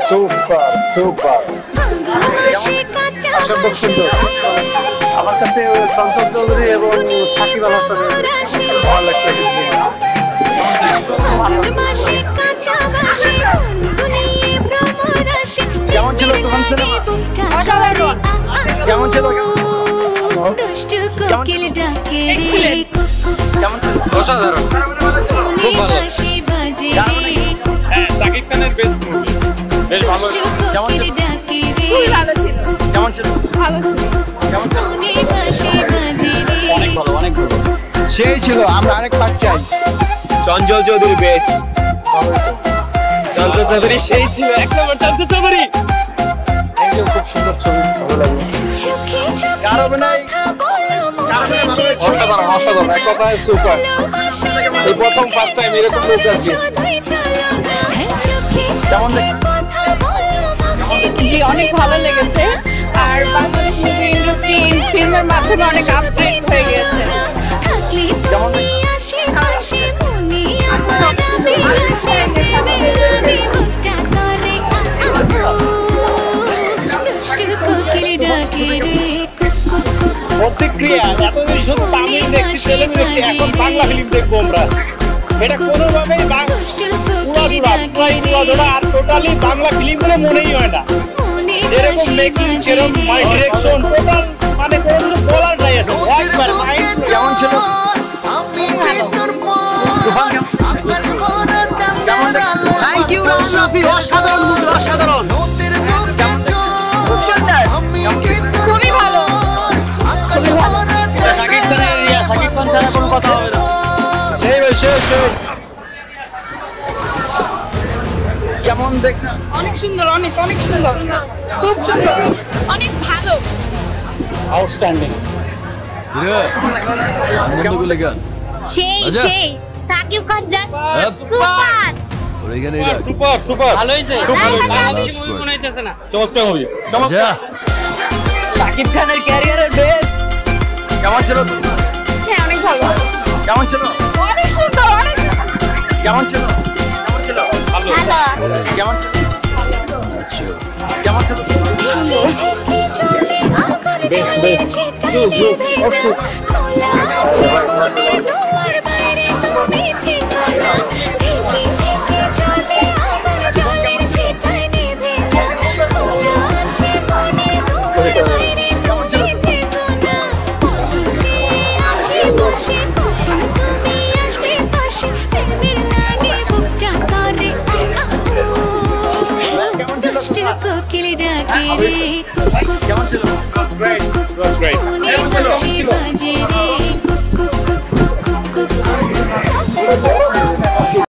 Super super অসম্ভব সুন্দর। আমার কাছে চঞ্চল চৌধুরী এবং সাকিব আল হাসানের ভালো লাগছে। কেমন ছিল তোমার সিনেমা? অসাধারণ। কেমন ছিল? অসাধারণ, খুব ভালো। সাকিব খানের বেস্ট মুভি, বেশ ভালো। কেমন ছিল? খুবই ভালো ছিল। কেমন ছিল? ভালো ছিল। কেমন ছিল? অনেক ভালো, অনেক ভালো। সেই ছিল। আমরা আরেক পার্ট চাই। চঞ্চল চৌধুরী বেস্ট। চঞ্চল চৌধুরী সেই ছিল, এক নম্বর চঞ্চল চৌধুরী। খুব সুন্দর ছবি, ভালো লাগলো। কার অভিনয়? অসাধারণ, অসাধারণ, এক কথায় সুপার। এই প্রথম ফার্স্ট টাইম এরকম লোক আসছে। কেমন দেখি? জি, অনেক ভালো লেগেছে। আর বাংলাদেশ মুভি ইন্ডাস্ট্রি ফিল্মের মাধ্যমে অনেক আপগ্রেড হয়ে গেছে। কেমন দেখি? প্রতিক্রিয়া এতদিন শুধু তামিল দেখছি, তেলেগু দেখছি, এখন বাংলা ফিল্ম দেখবো আমরা। এটা কোনোভাবেই উড়াধুরা আর টোটালি বাংলা ফিল্মগুলো মনেই হয় না। যেরকম মেকিং, সেরকম ডিরেকশন, টোটাল মানে কোনো কিছু বলার নাই। একবার মাইন্ড কেমন ছিল? থ্যাংক ইউ রাফি, অসাধারণ মুভি, অসাধারণ। খুব সুন্দর, খুবই ভালো, খুবই ভালো। শাকিব খানের শাকিব খান ছাড়া কোনো কথা হবে না। সেই সেই কেমন দেখ? অনেক সুন্দর, অনেক অনেক সুন্দর, খুব সুন্দর, অনেক ভালো, আউটস্ট্যান্ডিং। সেই সেই Shakib Khan just super. Super super, ভালো হয়েছে, খুব ভালো হয়েছে। বাংলাদেশি মুভি মনে হইতেছে না। চমৎকার মুভি, চমৎকার। সাকিব খানের ক্যারিয়ারের বেস্ট। কেমন ছিল? হ্যাঁ অনেক ভালো, কেমন ছিল? অনেক সুন্দর, অনেক কেমন ছিল? কেমন ছিল? ভালো। কেমন ছিল? কেমন ছিল? বেস্ট বেস্ট, অস্তুত। কেমন ছিল? It was great. It was great.